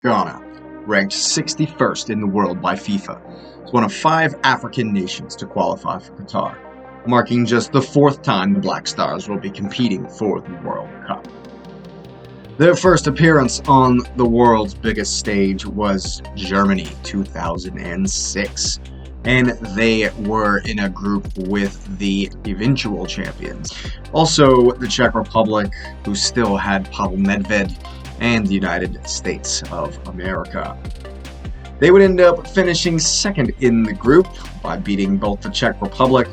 Ghana, ranked 61st in the world by FIFA, is one of 5 African nations to qualify for Qatar, marking just the 4th time the Black Stars will be competing for the World Cup. Their first appearance on the world's biggest stage was Germany 2006, and they were in a group with the eventual champions. Also, the Czech Republic, who still had Pavel Nedved, and the United States of America. They would end up finishing second in the group by beating both the Czech Republic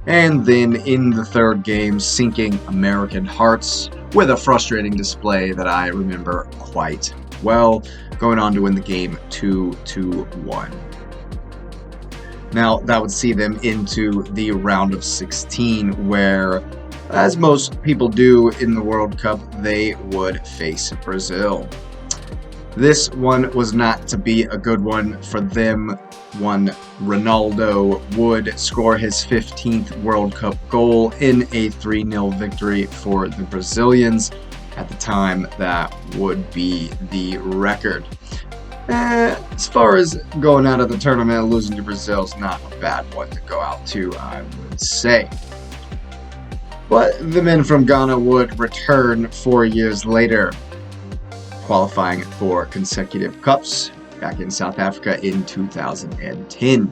and then in the third game sinking American hearts with a frustrating display that I remember quite well, going on to win the game 2-1. Now, that would see them into the round of 16, where, as most people do in the World Cup, they would face Brazil. This one was not to be a good one for them. One Ronaldo would score his 15th World Cup goal in a 3-0 victory for the Brazilians. At the time, that would be the record. As far as going out of the tournament and losing to Brazil is not a bad one to go out to, I would say. But the men from Ghana would return 4 years later, qualifying for consecutive cups back in South Africa in 2010.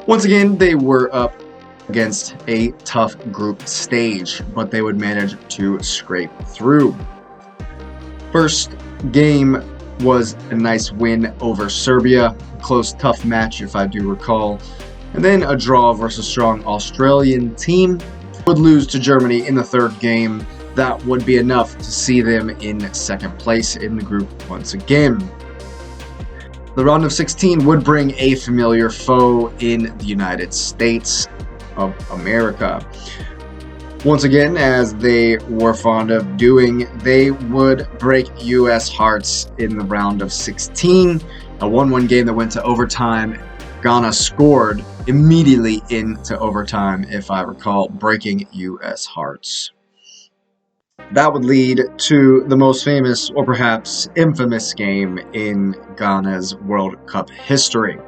Once again, they were up against a tough group stage, but they would manage to scrape through. First game was a nice win over Serbia, a close, tough match if I do recall, and then a draw versus a strong Australian team. Would lose to Germany in the third game. That would be enough to see them in second place in the group once again. The round of 16 would bring a familiar foe in the United States of America. Once again, as they were fond of doing, they would break U.S. hearts in the round of 16. A 1-1 game that went to overtime. Ghana scored immediately into overtime, if I recall, breaking U.S. hearts. That would lead to the most famous, or perhaps infamous, game in Ghana's World Cup history.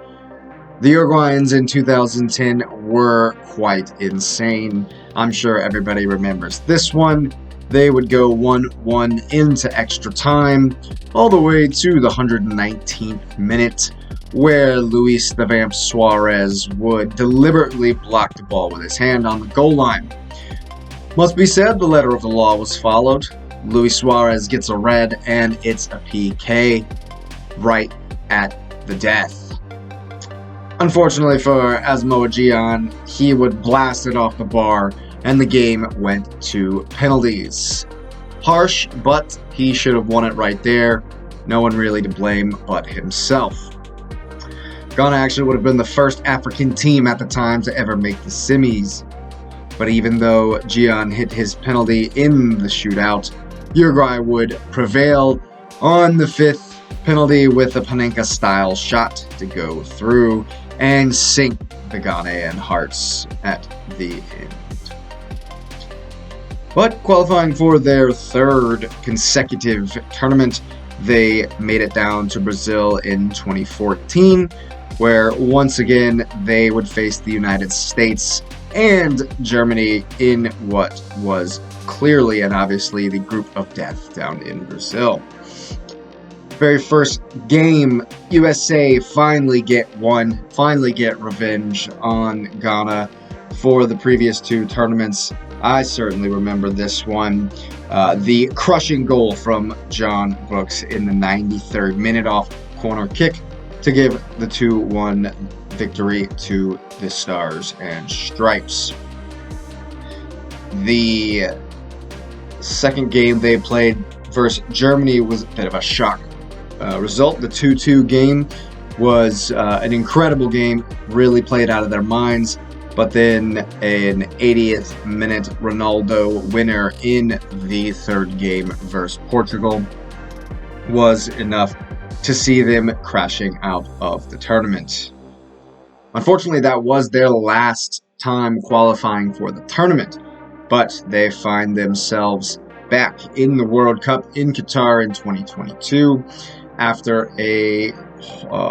The Uruguayans in 2010 were quite insane. I'm sure everybody remembers this one. They would go 1-1 into extra time, all the way to the 119th minute, where Luis the Vamp Suarez would deliberately block the ball with his hand on the goal line. Must be said, the letter of the law was followed. Luis Suarez gets a red, and it's a PK right at the death. Unfortunately for Asamoah Gyan, he would blast it off the bar, and the game went to penalties. Harsh, but he should have won it right there. No one really to blame but himself. Ghana actually would have been the first African team at the time to ever make the semis. But even though Gyan hit his penalty in the shootout, Uruguay would prevail on the 5th penalty with a Panenka-style shot to go through and sink the Ghanaian hearts at the end. But qualifying for their 3rd consecutive tournament, they made it down to Brazil in 2014, where once again they would face the United States and Germany in what was clearly and obviously the group of death down in Brazil. Very first game, USA finally get revenge on Ghana for the previous 2 tournaments. I certainly remember this one. The crushing goal from John Brooks in the 93rd minute off corner kick to give the 2-1 victory to the Stars and Stripes. The second game they played versus Germany was a bit of a shock result. The 2-2 game was an incredible game, really played out of their minds, but then an 80th minute Ronaldo winner in the third game versus Portugal was enough to see them crashing out of the tournament. Unfortunately, that was their last time qualifying for the tournament, but they find themselves back in the World Cup in Qatar in 2022, after a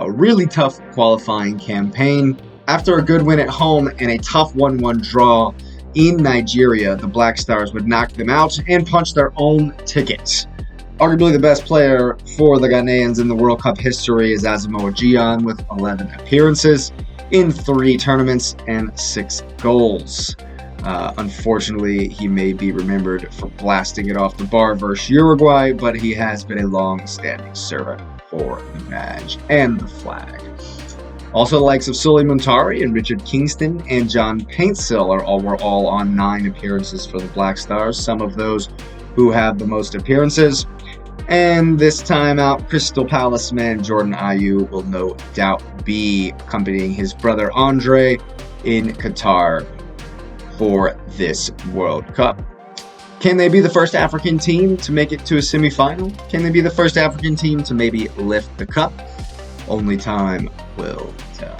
really tough qualifying campaign. After a good win at home and a tough 1-1 draw in Nigeria, the Black Stars would knock them out and punch their own ticket. Arguably the best player for the Ghanaians in the World Cup history is Asamoah Gyan with 11 appearances in 3 tournaments and 6 goals. Unfortunately, he may be remembered for blasting it off the bar versus Uruguay, but he has been a long-standing servant for the badge and the flag. Also, the likes of Sully Muntari and Richard Kingston and John Paintsill were all on 9 appearances for the Black Stars, some of those who have the most appearances. And this time out, Crystal Palace man Jordan Ayew will no doubt be accompanying his brother Andre in Qatar for this World Cup. Can they be the first African team to make it to a semifinal? Can they be the first African team to maybe lift the cup? Only time will tell.